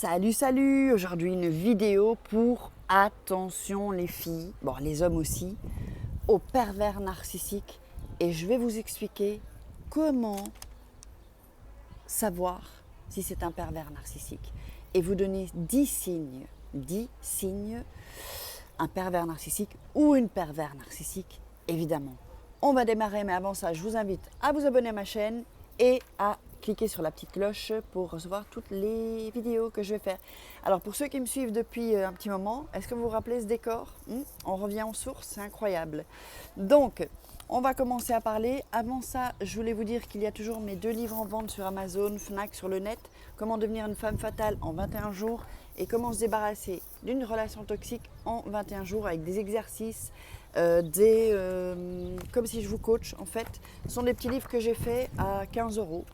Salut, salut! Aujourd'hui une vidéo pour, attention les filles, bon les hommes aussi, aux pervers narcissiques. Et je vais vous expliquer comment savoir si c'est un pervers narcissique. Et vous donner 10 signes, un pervers narcissique ou une pervers narcissique, évidemment. On va démarrer, mais avant ça, je vous invite à vous abonner à ma chaîne et à cliquez sur la petite cloche pour recevoir toutes les vidéos que je vais faire. Alors pour ceux qui me suivent depuis un petit moment, est-ce que vous vous rappelez ce décor? On revient aux sources, c'est incroyable. Donc, on va commencer à parler. Avant ça, je voulais vous dire qu'il y a toujours mes 2 livres en vente sur Amazon, Fnac, sur le net. Comment devenir une femme fatale en 21 jours et comment se débarrasser d'une relation toxique en 21 jours avec des exercices, comme si je vous coach en fait. Ce sont des petits livres que j'ai faits à 15 €.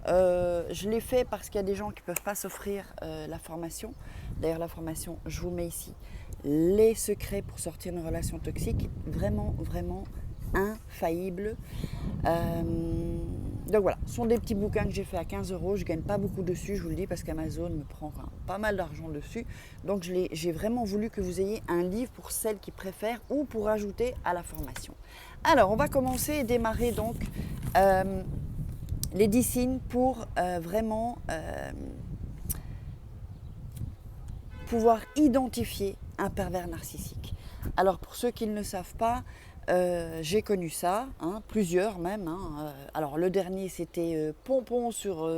Je l'ai fait parce qu'il y a des gens qui ne peuvent pas s'offrir la formation. D'ailleurs, la formation, je vous mets ici les secrets pour sortir d'une relation toxique, vraiment, vraiment infaillible. Donc voilà, ce sont des petits bouquins que j'ai fait à 15 €. Je ne gagne pas beaucoup dessus, je vous le dis, parce qu'Amazon me prend pas mal d'argent dessus. Donc j'ai vraiment voulu que vous ayez un livre pour celles qui préfèrent ou pour ajouter à la formation. Alors, on va commencer et démarrer donc les 10 signes pour vraiment pouvoir identifier un pervers narcissique. Alors pour ceux qui ne le savent pas, j'ai connu ça, plusieurs même. Alors le dernier c'était Pompon sur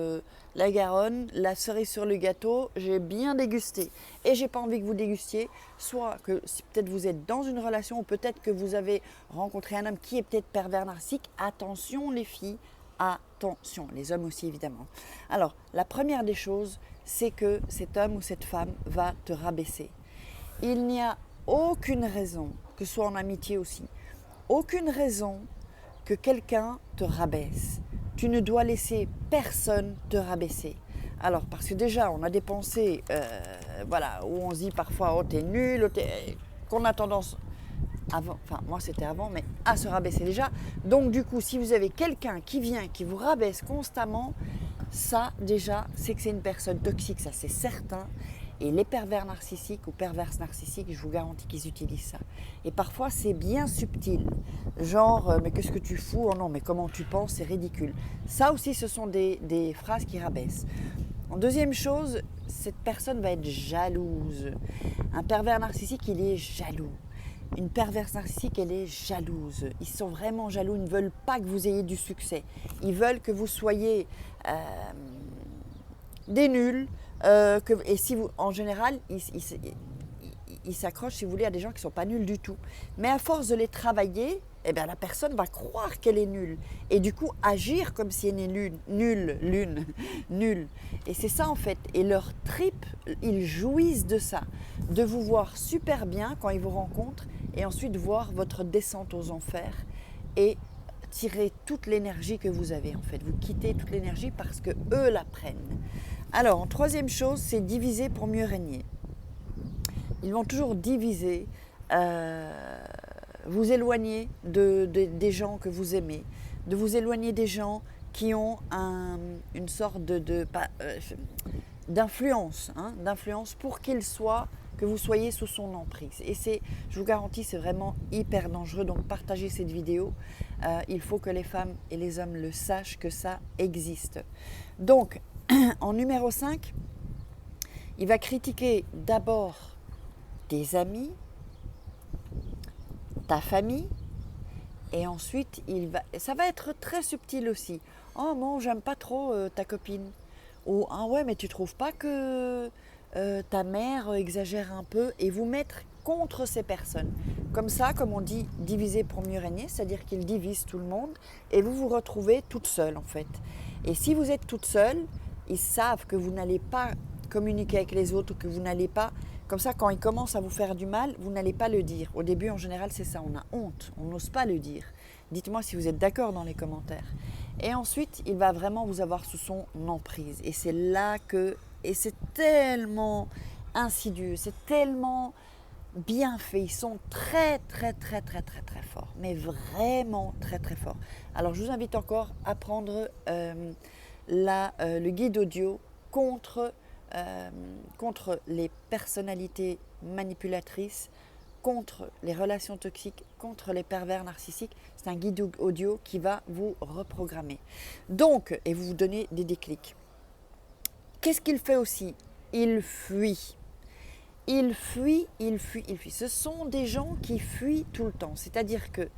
la Garonne, la cerise sur le gâteau, j'ai bien dégusté. Et j'ai pas envie que vous dégustiez, soit que si peut-être vous êtes dans une relation ou peut-être que vous avez rencontré un homme qui est peut-être pervers narcissique. Attention les filles, attention, les hommes aussi évidemment. Alors la première des choses, c'est que cet homme ou cette femme va te rabaisser. Il n'y a aucune raison, que ce soit en amitié aussi, aucune raison que quelqu'un te rabaisse. Tu ne dois laisser personne te rabaisser. Alors, parce que déjà, on a des pensées, où on se dit parfois, oh t'es nul, qu'on a tendance, avant, enfin moi c'était avant, mais à se rabaisser déjà. Donc du coup, si vous avez quelqu'un qui vient, qui vous rabaisse constamment, ça déjà, c'est que c'est une personne toxique, ça c'est certain. Et les pervers narcissiques ou perverses narcissiques, je vous garantis qu'ils utilisent ça. Et parfois, c'est bien subtil. Genre, mais qu'est-ce que tu fous? Oh non, mais comment tu penses? C'est ridicule. Ça aussi, ce sont des phrases qui rabaissent. En deuxième chose, cette personne va être jalouse. Un pervers narcissique, il est jaloux. Une perverse narcissique, elle est jalouse. Ils sont vraiment jaloux. Ils ne veulent pas que vous ayez du succès. Ils veulent que vous soyez des nuls. Et si vous, en général, ils s'accrochent, si vous voulez, à des gens qui ne sont pas nuls du tout. Mais à force de les travailler, eh bien, la personne va croire qu'elle est nulle. Et du coup, agir comme si elle est nulle. Et c'est ça, en fait. Et leur trip, ils jouissent de ça. De vous voir super bien quand ils vous rencontrent et ensuite voir votre descente aux enfers et tirer toute l'énergie que vous avez, en fait. Vous quittez toute l'énergie parce que eux la prennent. Alors, troisième chose, c'est diviser pour mieux régner. Ils vont toujours diviser, vous éloigner des gens que vous aimez, de vous éloigner des gens qui ont une sorte d'influence, pour que vous soyez sous son emprise. Et je vous garantis, c'est vraiment hyper dangereux. Donc, partagez cette vidéo. Il faut que les femmes et les hommes le sachent que ça existe. Donc, en numéro 5, il va critiquer d'abord tes amis, ta famille, et ensuite, ça va être très subtil aussi. Oh non, j'aime pas trop ta copine. Ou ah ouais, mais tu trouves pas que ta mère exagère un peu, et vous mettre contre ces personnes. Comme ça, comme on dit, diviser pour mieux régner, c'est-à-dire qu'ils divisent tout le monde et vous vous retrouvez toute seule en fait. Et si vous êtes toute seule, ils savent que vous n'allez pas communiquer avec les autres, que vous n'allez pas, comme ça quand ils commencent à vous faire du mal, vous n'allez pas le dire. Au début en général c'est ça, on a honte, on n'ose pas le dire. Dites-moi si vous êtes d'accord dans les commentaires. Et ensuite, il va vraiment vous avoir sous son emprise. Et c'est là et c'est tellement insidieux, c'est tellement bien fait. Ils sont très, très, très, très, très, très forts. Mais vraiment très, très forts. Alors, je vous invite encore à prendre le guide audio contre contre les personnalités manipulatrices, contre les relations toxiques, contre les pervers narcissiques. C'est un guide audio qui va vous reprogrammer. Donc, et vous donner des déclics. Qu'est-ce qu'il fait aussi? Il fuit. Il fuit, il fuit, il fuit. Ce sont des gens qui fuient tout le temps. C'est-à-dire que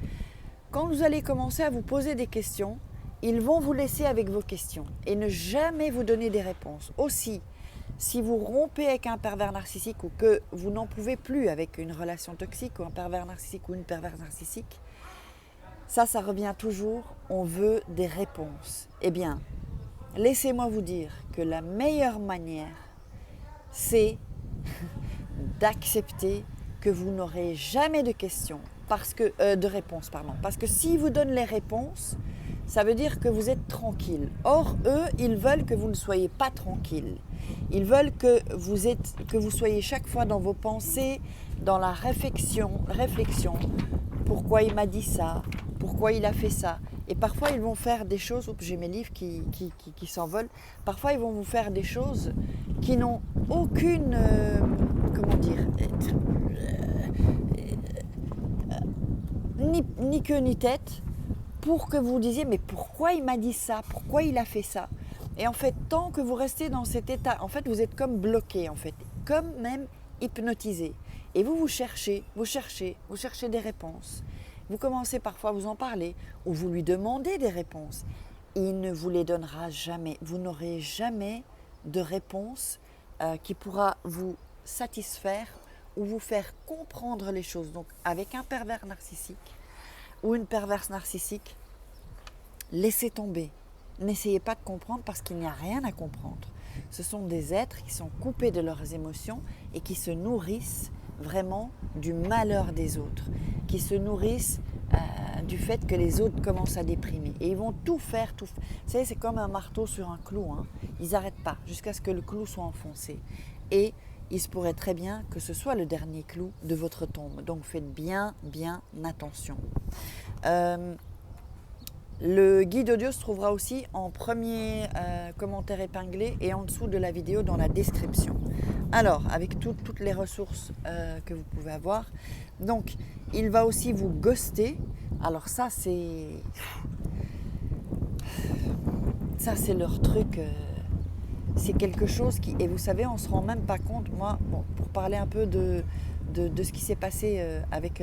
quand vous allez commencer à vous poser des questions, ils vont vous laisser avec vos questions et ne jamais vous donner des réponses. Aussi, si vous rompez avec un pervers narcissique ou que vous n'en pouvez plus avec une relation toxique ou un pervers narcissique ou une perverse narcissique, ça revient toujours, on veut des réponses. Eh bien, laissez-moi vous dire que la meilleure manière, c'est d'accepter que vous n'aurez jamais de questions, de réponses. Parce que s'ils vous donnent les réponses, ça veut dire que vous êtes tranquille. Or, eux, ils veulent que vous ne soyez pas tranquille. Ils veulent que vous soyez chaque fois dans vos pensées, dans la réflexion. Pourquoi il m'a dit ça? Pourquoi il a fait ça? Et parfois, ils vont faire des choses, j'ai mes livres qui s'envolent, parfois ils vont vous faire des choses qui n'ont aucune, ni queue ni tête, pour que vous disiez, mais pourquoi il m'a dit ça? Pourquoi il a fait ça? Et en fait, tant que vous restez dans cet état, en fait, vous êtes comme bloqué, en fait, comme même hypnotisé. Et vous cherchez des réponses. Vous commencez parfois à vous en parler, ou vous lui demandez des réponses. Il ne vous les donnera jamais. Vous n'aurez jamais de réponse qui pourra vous satisfaire ou vous faire comprendre les choses. Donc, avec un pervers narcissique ou une perverse narcissique, laissez tomber. N'essayez pas de comprendre parce qu'il n'y a rien à comprendre. Ce sont des êtres qui sont coupés de leurs émotions et qui se nourrissent vraiment du malheur des autres, qui se nourrissent du fait que les autres commencent à déprimer. Et ils vont tout faire. Vous savez, c'est comme un marteau sur un clou. Ils n'arrêtent pas jusqu'à ce que le clou soit enfoncé. Et il se pourrait très bien que ce soit le dernier clou de votre tombe. Donc faites bien attention. Le guide audio se trouvera aussi en premier commentaire épinglé et en dessous de la vidéo dans la description. Alors, avec toutes les ressources que vous pouvez avoir. Donc, il va aussi vous ghoster. Alors ça, c'est leur truc. C'est quelque chose qui... Et vous savez, on ne se rend même pas compte. Moi, pour parler un peu de ce qui s'est passé avec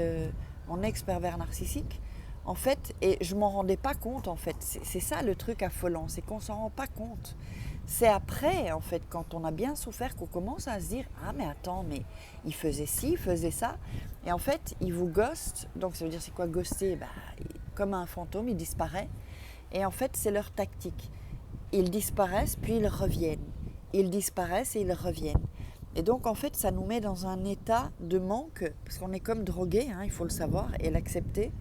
mon ex-pervers narcissique, en fait, et je ne m'en rendais pas compte, en fait. C'est ça le truc affolant, c'est qu'on ne s'en rend pas compte. C'est après, en fait, quand on a bien souffert, qu'on commence à se dire « Ah, mais attends, mais il faisait ci, il faisait ça. » Et en fait, il vous ghost. Donc, ça veut dire, c'est quoi ghoster? Comme un fantôme, il disparaît. Et en fait, c'est leur tactique. Ils disparaissent, puis ils reviennent. Ils disparaissent et ils reviennent. Et donc, en fait, ça nous met dans un état de manque, parce qu'on est comme drogué, il faut le savoir, et l'accepter.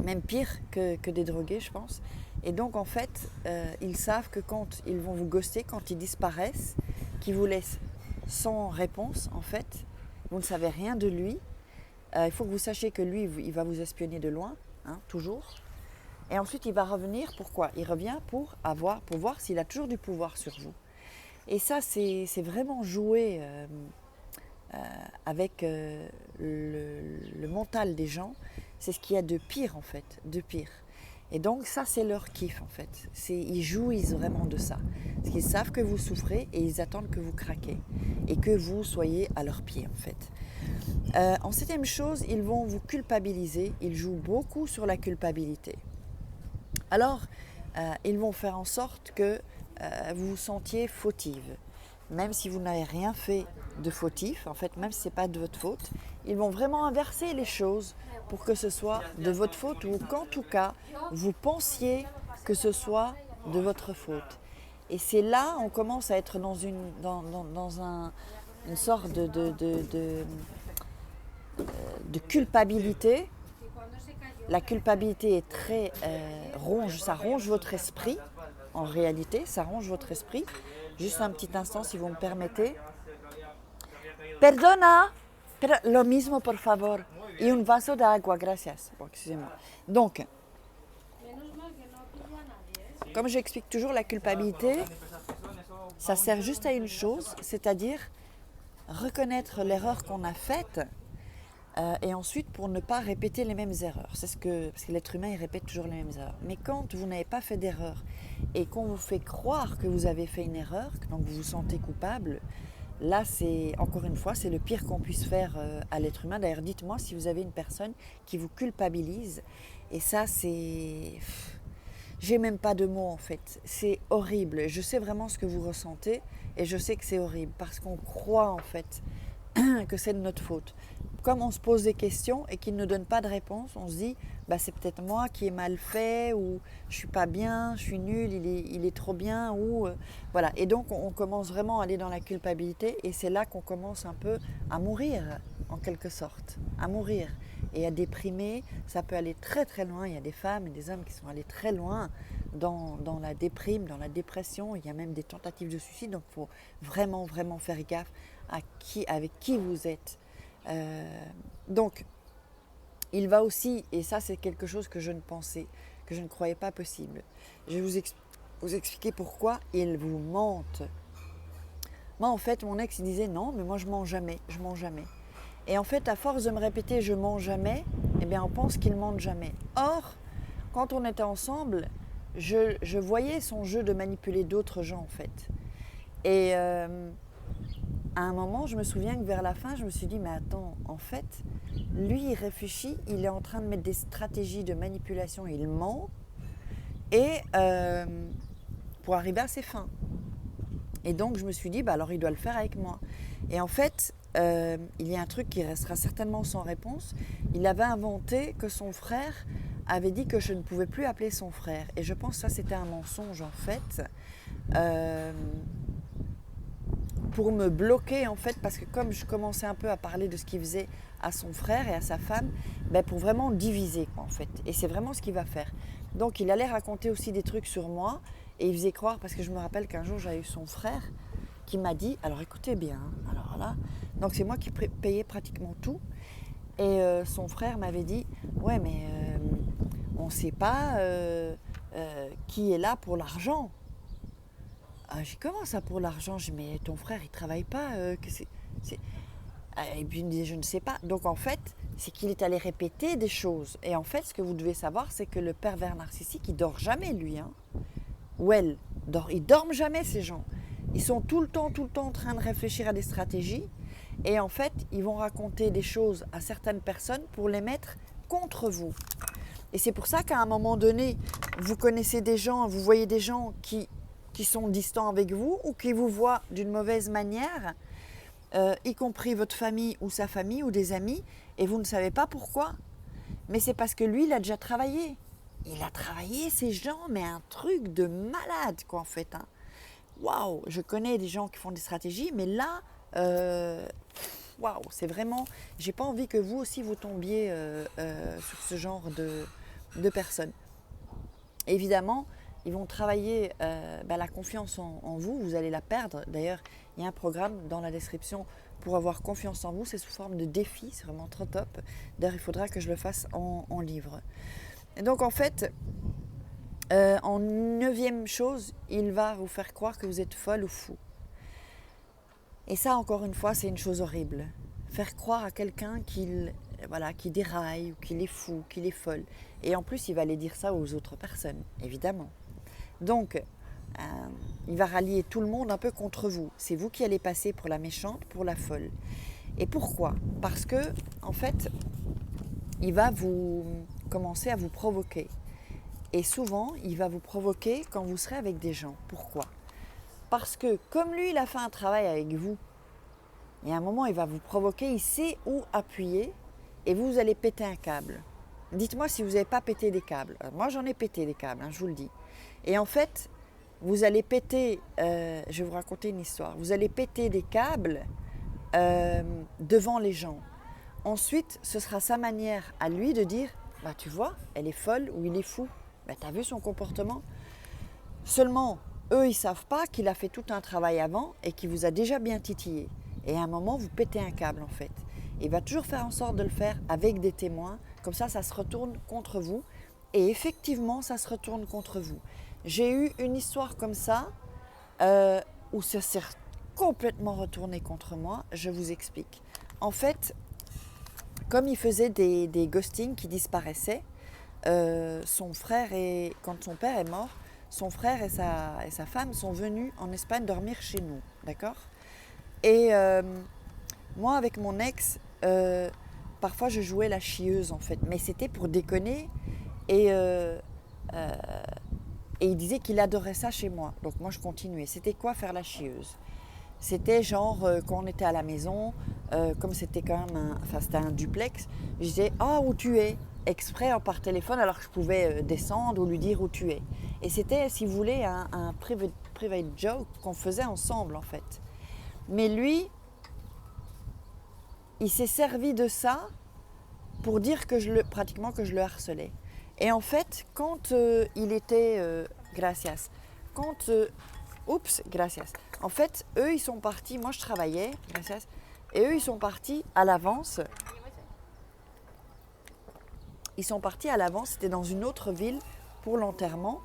Même pire que des drogués, je pense. Et donc, en fait, ils savent que quand ils vont vous ghoster, quand ils disparaissent, qu'ils vous laissent sans réponse, en fait, vous ne savez rien de lui. Il faut que vous sachiez que lui, il va vous espionner de loin, toujours. Et ensuite, il va revenir. Pourquoi? Il revient pour voir s'il a toujours du pouvoir sur vous. Et ça, c'est vraiment jouer avec le mental des gens. C'est ce qu'il y a de pire, en fait, de pire. Et donc, ça, c'est leur kiff, en fait. Ils jouissent vraiment de ça. Parce qu'ils savent que vous souffrez et ils attendent que vous craquez. Et que vous soyez à leurs pieds, en fait. En septième chose, ils vont vous culpabiliser. Ils jouent beaucoup sur la culpabilité. Alors, ils vont faire en sorte que vous vous sentiez fautive. Même si vous n'avez rien fait de fautif, en fait, même si ce n'est pas de votre faute, ils vont vraiment inverser les choses pour que ce soit de votre faute ou qu'en tout cas, vous pensiez que ce soit de votre faute. Et c'est là on commence à être dans une sorte de culpabilité. La culpabilité est très ça ronge votre esprit. En réalité, ça ronge votre esprit. Juste un petit instant, si vous me permettez. Perdona, lo mismo por favor. Y un vaso de agua, gracias. Bon, excusez-moi. Donc, comme j'explique toujours, la culpabilité, ça sert juste à une chose, c'est-à-dire reconnaître l'erreur qu'on a faite et ensuite pour ne pas répéter les mêmes erreurs. Parce que l'être humain, il répète toujours les mêmes erreurs. Mais quand vous n'avez pas fait d'erreur et qu'on vous fait croire que vous avez fait une erreur, donc vous vous sentez coupable, là, encore une fois, c'est le pire qu'on puisse faire à l'être humain. D'ailleurs, dites-moi si vous avez une personne qui vous culpabilise. Et ça, j'ai même pas de mots en fait. C'est horrible. Je sais vraiment ce que vous ressentez et je sais que c'est horrible parce qu'on croit en fait que c'est de notre faute. Comme on se pose des questions et qu'il ne donne pas de réponse, on se dit c'est peut-être moi qui ai mal fait ou je suis pas bien, je suis nulle, il est trop bien ou voilà. Et donc on commence vraiment à aller dans la culpabilité et c'est là qu'on commence un peu à mourir en quelque sorte, à mourir et à déprimer. Ça peut aller très très loin. Il y a des femmes et des hommes qui sont allés très loin dans la déprime, dans la dépression. Il y a même des tentatives de suicide. Donc il faut vraiment vraiment faire gaffe avec qui vous êtes. Donc, il va aussi, et ça c'est quelque chose que je ne croyais pas possible. Je vais vous expliquer pourquoi il vous mente. Moi en fait, mon ex il disait non, mais moi je mens jamais. Et en fait, à force de me répéter je mens jamais, eh bien on pense qu'il ment jamais. Or, quand on était ensemble, je voyais son jeu de manipuler d'autres gens en fait. Et à un moment, je me souviens que vers la fin, je me suis dit, mais attends, en fait, lui, il réfléchit, il est en train de mettre des stratégies de manipulation, il ment, et pour arriver à ses fins. Et donc, je me suis dit, alors il doit le faire avec moi. Et en fait, il y a un truc qui restera certainement sans réponse. Il avait inventé que son frère avait dit que je ne pouvais plus appeler son frère. Et je pense que ça, c'était un mensonge, en fait. Pour me bloquer en fait, parce que comme je commençais un peu à parler de ce qu'il faisait à son frère et à sa femme, pour vraiment diviser en fait. Et c'est vraiment ce qu'il va faire. Donc il allait raconter aussi des trucs sur moi et il faisait croire, parce que je me rappelle qu'un jour j'ai eu son frère qui m'a dit, alors écoutez bien, alors là, donc c'est moi qui payais pratiquement tout et son frère m'avait dit, ouais mais on ne sait pas qui est là pour l'argent. J'ai dit, comment ça pour l'argent? J'ai dit, mais ton frère, il travaille pas. Et puis il me disait, je ne sais pas. Donc en fait, c'est qu'il est allé répéter des choses. Et en fait, ce que vous devez savoir, c'est que le pervers narcissique, il dort jamais, lui. Ou elle. Ils dorment jamais, ces gens. Ils sont tout le temps en train de réfléchir à des stratégies. Et en fait, ils vont raconter des choses à certaines personnes pour les mettre contre vous. Et c'est pour ça qu'à un moment donné, vous connaissez des gens, vous voyez des gens qui sont distants avec vous ou qui vous voient d'une mauvaise manière, y compris votre famille ou sa famille ou des amis, et vous ne savez pas pourquoi. Mais c'est parce que lui, il a déjà travaillé. Il a travaillé ces gens, mais un truc de malade, quoi, en fait. Waouh, je connais des gens qui font des stratégies, mais là, waouh, c'est vraiment... J'ai pas envie que vous aussi, vous tombiez sur ce genre de personnes. Évidemment, ils vont travailler la confiance en vous, vous allez la perdre. D'ailleurs, il y a un programme dans la description pour avoir confiance en vous, c'est sous forme de défi, c'est vraiment trop top. D'ailleurs, il faudra que je le fasse en livre. Et donc en fait, en 9e chose, il va vous faire croire que vous êtes folle ou fou. Et ça, encore une fois, c'est une chose horrible. Faire croire à quelqu'un qu'il déraille, ou qu'il est fou, qu'il est folle. Et en plus, il va aller dire ça aux autres personnes, évidemment. Donc, il va rallier tout le monde un peu contre vous. C'est vous qui allez passer pour la méchante, pour la folle. Et pourquoi? Parce que, en fait, il va commencer à vous provoquer. Et souvent, il va vous provoquer quand vous serez avec des gens. Pourquoi? Parce que, comme lui, il a fait un travail avec vous, il y a un moment, il va vous provoquer, il sait où appuyer, et vous allez péter un câble. Dites-moi si vous n'avez pas pété des câbles. Moi, j'en ai pété des câbles, je vous le dis. Et en fait, vous allez péter, je vais vous raconter une histoire, vous allez péter des câbles devant les gens. Ensuite, ce sera sa manière à lui de dire, tu vois, elle est folle ou il est fou. T'as vu son comportement? Seulement, eux, ils ne savent pas qu'il a fait tout un travail avant et qu'il vous a déjà bien titillé. Et à un moment, vous pétez un câble en fait. Il va toujours faire en sorte de le faire avec des témoins. Comme ça se retourne contre vous. Et effectivement, ça se retourne contre vous. J'ai eu une histoire comme ça où ça s'est complètement retourné contre moi, je vous explique. En fait, comme il faisait des ghostings qui disparaissaient, quand son père est mort, son frère et sa femme sont venus en Espagne dormir chez nous, d'accord? Et moi, avec mon ex, parfois je jouais la chieuse en fait, mais c'était pour déconner et, et il disait qu'il adorait ça chez moi. Donc moi je continuais. C'était quoi faire la chieuse? C'était genre quand on était à la maison, comme c'était quand même c'était un duplex, je disais ah où tu es exprès par téléphone alors que je pouvais descendre ou lui dire où tu es. Et c'était si vous voulez un private joke qu'on faisait ensemble en fait. Mais lui, il s'est servi de ça pour dire que pratiquement que je le harcelais. Et en fait, quand il était gracias, quand gracias. En fait, eux ils sont partis, moi je travaillais, gracias, et eux ils sont partis à l'avance. Ils sont partis à l'avance, c'était dans une autre ville pour l'enterrement.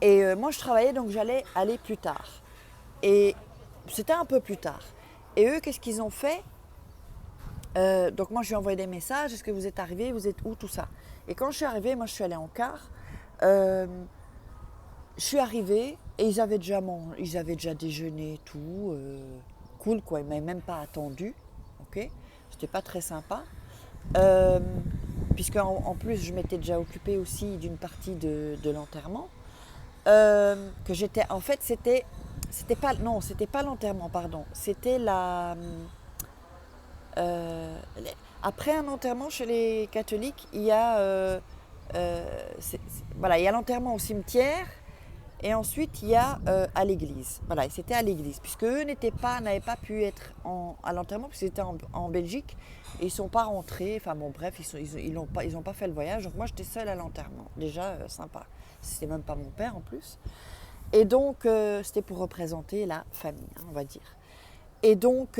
Et moi je travaillais donc j'allais aller plus tard. Et c'était un peu plus tard. Et eux qu'est-ce qu'ils ont fait? Donc moi je lui ai envoyé des messages, est-ce que vous êtes arrivés, vous êtes où, tout ça. Et quand je suis arrivée, moi je suis allée en car, je suis arrivée et ils avaient déjà déjeuné et tout, cool quoi, ils m'avaient même pas attendu, ok, c'était pas très sympa, puisque en plus je m'étais déjà occupée aussi d'une partie de l'enterrement, que j'étais, en fait c'était pas l'enterrement, pardon, c'était euh, après un enterrement chez les catholiques, il y a, voilà, il y a l'enterrement au cimetière et ensuite il y a à l'église. Voilà, et c'était à l'église, puisque eux n'avaient pas pu être à l'enterrement, puisqu'ils étaient en Belgique et ils ne sont pas rentrés. Enfin bon, bref, ils ont pas fait le voyage. Donc moi j'étais seule à l'enterrement. Déjà sympa. C'était même pas mon père en plus. Et donc c'était pour représenter la famille, hein, on va dire. Et donc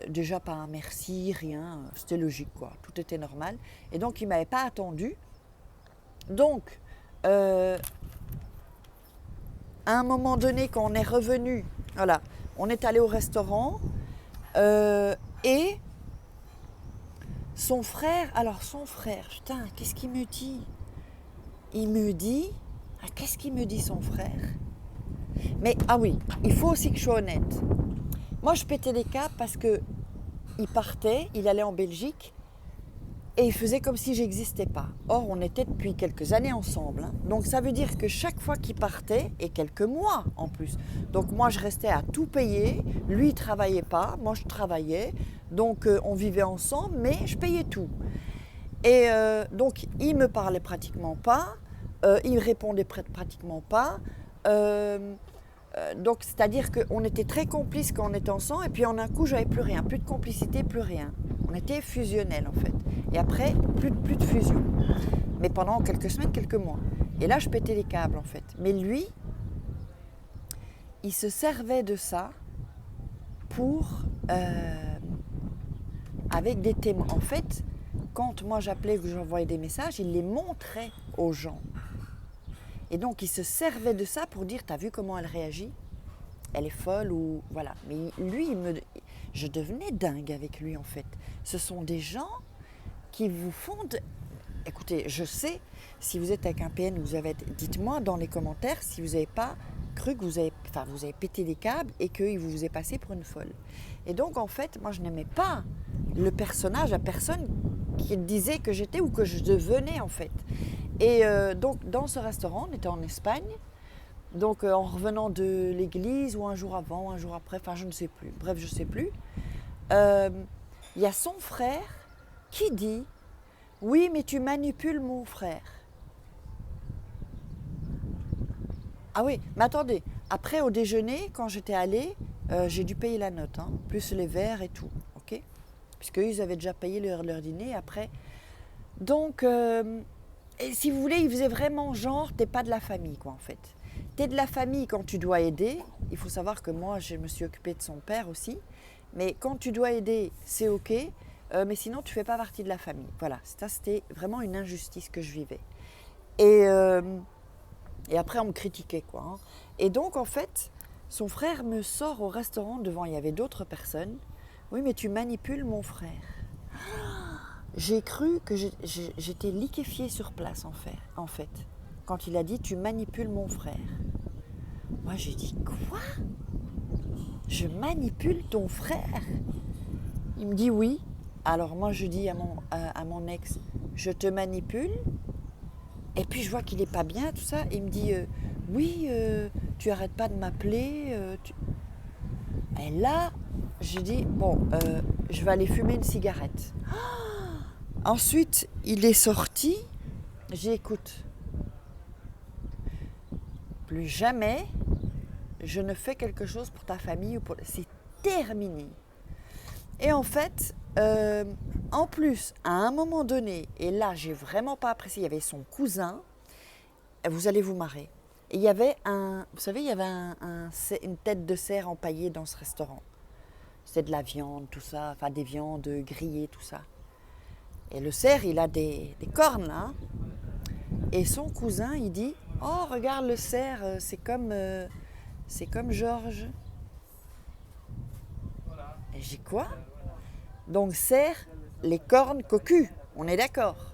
déjà pas un merci, rien, c'était logique quoi, tout était normal. Et donc il ne m'avait pas attendu. Donc à un moment donné, quand on est revenu, voilà, on est allé au restaurant et son frère, putain, qu'est-ce qu'il me dit? Il me dit, qu'est-ce qu'il me dit son frère? Mais ah oui, il faut aussi que je sois honnête. Moi, je pétais des câbles parce que il partait, il allait en Belgique et il faisait comme si j'existais pas. Or, on était depuis quelques années ensemble. Hein. Donc, ça veut dire que chaque fois qu'il partait, et quelques mois en plus, donc moi, je restais à tout payer. Lui, il travaillait pas, moi, je travaillais. Donc, on vivait ensemble, mais je payais tout. Et donc, il me parlait pratiquement pas, il répondait pratiquement pas. Donc, c'est-à-dire qu'on était très complices quand on était ensemble, et puis en un coup, j'avais plus rien, plus de complicité, plus rien. On était fusionnels en fait. Et après, plus de fusion. Mais pendant quelques semaines, quelques mois. Et là, je pétais les câbles en fait. Mais lui, il se servait de ça pour avec des témoins. En fait, quand moi j'appelais ou que j'envoyais des messages, il les montrait aux gens. Et donc, il se servait de ça pour dire, t'as vu comment elle réagit? Elle est folle ou voilà. Mais lui, je devenais dingue avec lui en fait. Ce sont des gens qui vous font... Écoutez, je sais, si vous êtes avec un PN, dites-moi dans les commentaires si vous n'avez pas cru que vous avez pété des câbles et qu'il vous est passé pour une folle. Et donc en fait, moi je n'aimais pas le personnage, la personne qui disait que j'étais ou que je devenais en fait. Et donc dans ce restaurant, on était en Espagne, donc en revenant de l'église ou un jour avant, un jour après, enfin je ne sais plus, bref je ne sais plus, il y a son frère qui dit « Oui, mais tu manipules mon frère ». Ah oui, mais attendez, après au déjeuner, quand j'étais allée, j'ai dû payer la note, hein, plus les verres et tout, ok? Puisqu'eux, ils avaient déjà payé leur dîner après. Donc, et si vous voulez, ils faisaient vraiment genre, t'es pas de la famille, quoi, en fait. T'es de la famille quand tu dois aider. Il faut savoir que moi, je me suis occupée de son père aussi. Mais quand tu dois aider, c'est ok. Mais sinon, tu fais pas partie de la famille. Voilà, ça, c'était vraiment une injustice que je vivais. Et Et après, on me critiquait, quoi. Hein. Et donc, en fait, son frère me sort au restaurant devant, il y avait d'autres personnes. Oui, mais tu manipules mon frère. J'ai cru que j'étais liquéfiée sur place, en fait. Quand il a dit, tu manipules mon frère. Moi, j'ai dit, quoi? Je manipule ton frère? Il me dit oui. Alors moi, je dis à mon ex, je te manipule. Et puis, je vois qu'il n'est pas bien, tout ça. Il me dit, oui, tu arrêtes pas de m'appeler. Et là, j'ai dit, bon, je vais aller fumer une cigarette. Ensuite, il est sorti. J'ai dit, écoute, plus jamais je ne fais quelque chose pour ta famille. C'est terminé. Et en fait, en plus, à un moment donné, et là, j'ai vraiment pas apprécié, il y avait son cousin, vous allez vous marrer. Et il y avait vous savez, il y avait une tête de cerf empaillée dans ce restaurant. C'était de la viande, tout ça, enfin des viandes grillées, tout ça. Et le cerf, il a des cornes, là. Hein. Et son cousin, il dit, oh, regarde le cerf, c'est comme Georges. Et j'ai quoi? Donc cerf, les cornes cocues, on est d'accord.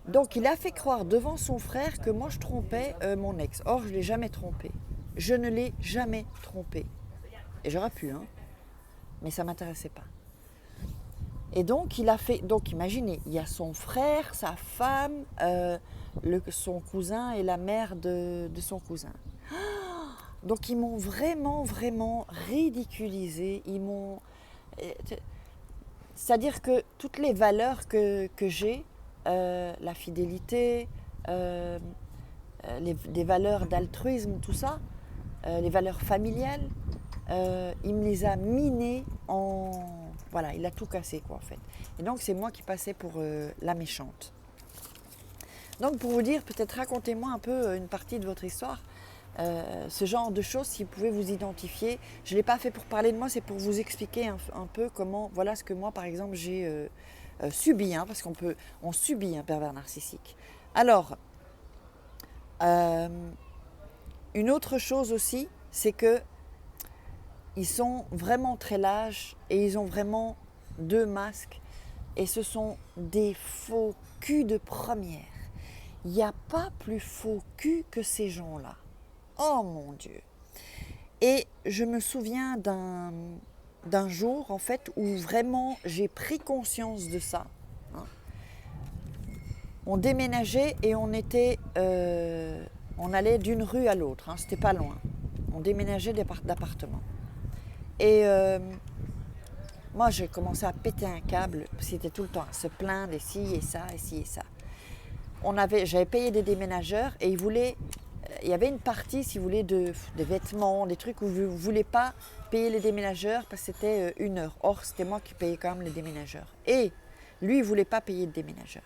Donc il a fait croire devant son frère que moi je trompais mon ex. Or je ne l'ai jamais trompé. Je ne l'ai jamais trompé. Et j'aurais pu, hein. Mais ça ne m'intéressait pas. Et donc il a fait. Donc imaginez, il y a son frère, sa femme, son cousin et la mère de son cousin. Donc ils m'ont vraiment, vraiment ridiculisé. Ils m'ont. C'est-à-dire que toutes les valeurs que j'ai, la fidélité, les valeurs d'altruisme, tout ça, les valeurs familiales, il me les a minées en... Voilà, il a tout cassé, quoi, en fait. Et donc, c'est moi qui passais pour la méchante. Donc, pour vous dire, peut-être racontez-moi un peu une partie de votre histoire. Ce genre de choses, si vous pouvez vous identifier. Je ne l'ai pas fait pour parler de moi, c'est pour vous expliquer un peu comment... Voilà ce que moi, par exemple, j'ai subi, hein, parce on subit un pervers narcissique. Alors, une autre chose aussi, c'est que ils sont vraiment très lâches et ils ont vraiment 2 masques. Et ce sont des faux culs de première. Il n'y a pas plus faux cul que ces gens-là. Oh mon Dieu! Et je me souviens d'un jour, en fait, où vraiment j'ai pris conscience de ça. Hein. On déménageait et on allait d'une rue à l'autre, hein, c'était pas loin. On déménageait d'appartement. Et moi, j'ai commencé à péter un câble, parce qu'il était tout le temps à se plaindre, et ci et ça, et ci et ça. J'avais payé des déménageurs, et il y avait une partie, si vous voulez, des vêtements, des trucs où vous ne voulez pas payer les déménageurs, parce que c'était 1 heure. Or, c'était moi qui payais quand même les déménageurs. Et lui, il ne voulait pas payer de déménageurs.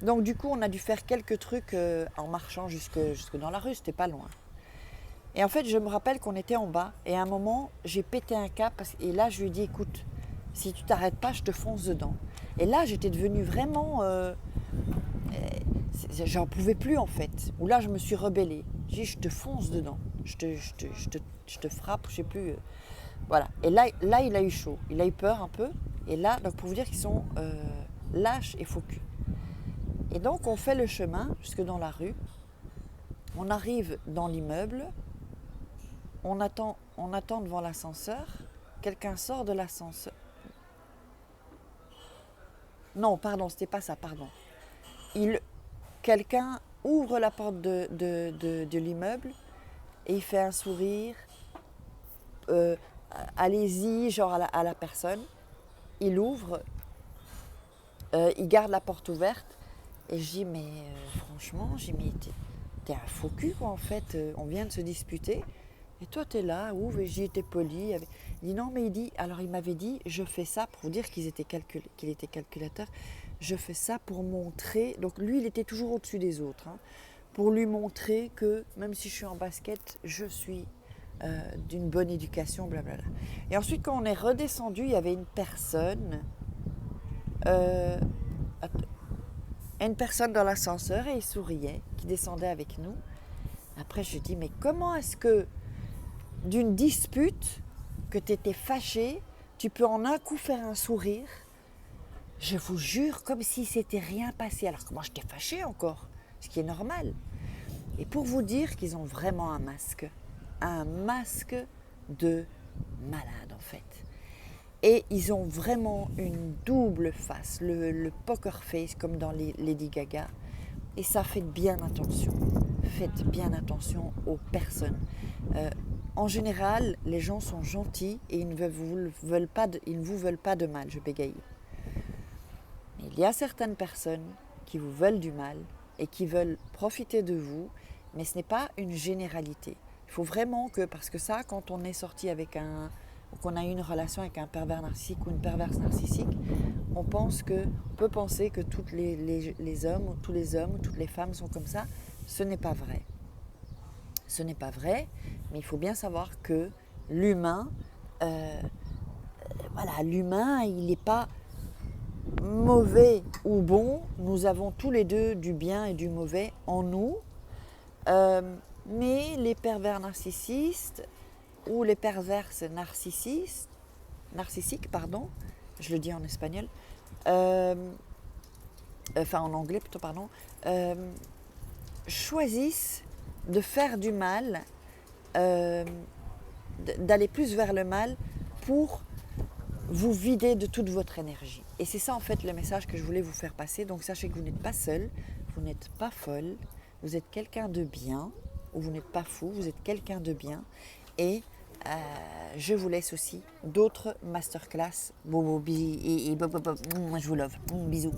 Donc, du coup, on a dû faire quelques trucs en marchant jusque dans la rue, c'était pas loin. Et en fait, je me rappelle qu'on était en bas et à un moment, j'ai pété un câble et là, je lui ai dit, écoute, si tu t'arrêtes pas, je te fonce dedans. Et là, j'étais devenue vraiment... j'en pouvais plus en fait. Ou là, je me suis rebellée. J'ai dit, je te fonce dedans. Je te frappe, je sais plus. Voilà. Et là, il a eu chaud. Il a eu peur un peu. Et là, donc pour vous dire qu'ils sont lâches et faux cul. Et donc, on fait le chemin jusque dans la rue. On arrive dans l'immeuble. On attend devant l'ascenseur. Quelqu'un sort de l'ascenseur. Non, pardon, c'était pas ça, pardon. Quelqu'un ouvre la porte de l'immeuble et il fait un sourire. Allez-y, genre à la personne. Il ouvre, il garde la porte ouverte. Et je dis, mais franchement, t'es un faux cul, quoi, en fait. On vient de se disputer. Et toi, t'es là, ouvre, et j'y étais poli. Il dit non, mais il m'avait dit, je fais ça pour vous dire qu'il était calculateur. Je fais ça pour montrer. Donc lui, il était toujours au-dessus des autres. Hein, pour lui montrer que même si je suis en basket, je suis d'une bonne éducation, blablabla. Et ensuite, quand on est redescendu, il y avait une personne dans l'ascenseur et il souriait, qui descendait avec nous. Après, je dis, mais comment est-ce que d'une dispute, que tu étais fâché, tu peux en un coup faire un sourire? Je vous jure, comme si c'était rien passé, alors que moi j'étais fâchée encore, ce qui est normal. Et pour vous dire qu'ils ont vraiment un masque de malade en fait. Et ils ont vraiment une double face, le poker face comme dans les Lady Gaga. Et ça, faites bien attention. Faites bien attention aux personnes. En général, les gens sont gentils et ils ne vous veulent pas de mal, je bégaye. Mais il y a certaines personnes qui vous veulent du mal et qui veulent profiter de vous, mais ce n'est pas une généralité. Il faut vraiment que, parce que ça, quand on est sorti avec qu'on a eu une relation avec un pervers narcissique ou une perverse narcissique, on peut penser que tous les hommes ou toutes les femmes sont comme ça. Ce n'est pas vrai. Ce n'est pas vrai, mais il faut bien savoir que l'humain, l'humain, il n'est pas mauvais ou bon. Nous avons tous les deux du bien et du mauvais en nous. Mais les pervers narcissistes ou les perverses narcissiques, je le dis en espagnol, en anglais plutôt, choisissent de faire du mal, d'aller plus vers le mal pour vous vider de toute votre énergie. Et c'est ça en fait le message que je voulais vous faire passer. Donc sachez que vous n'êtes pas seul, vous n'êtes pas folle, vous êtes quelqu'un de bien, ou vous n'êtes pas fou, vous êtes quelqu'un de bien. Et je vous laisse aussi d'autres masterclass. Je vous love. Bisous.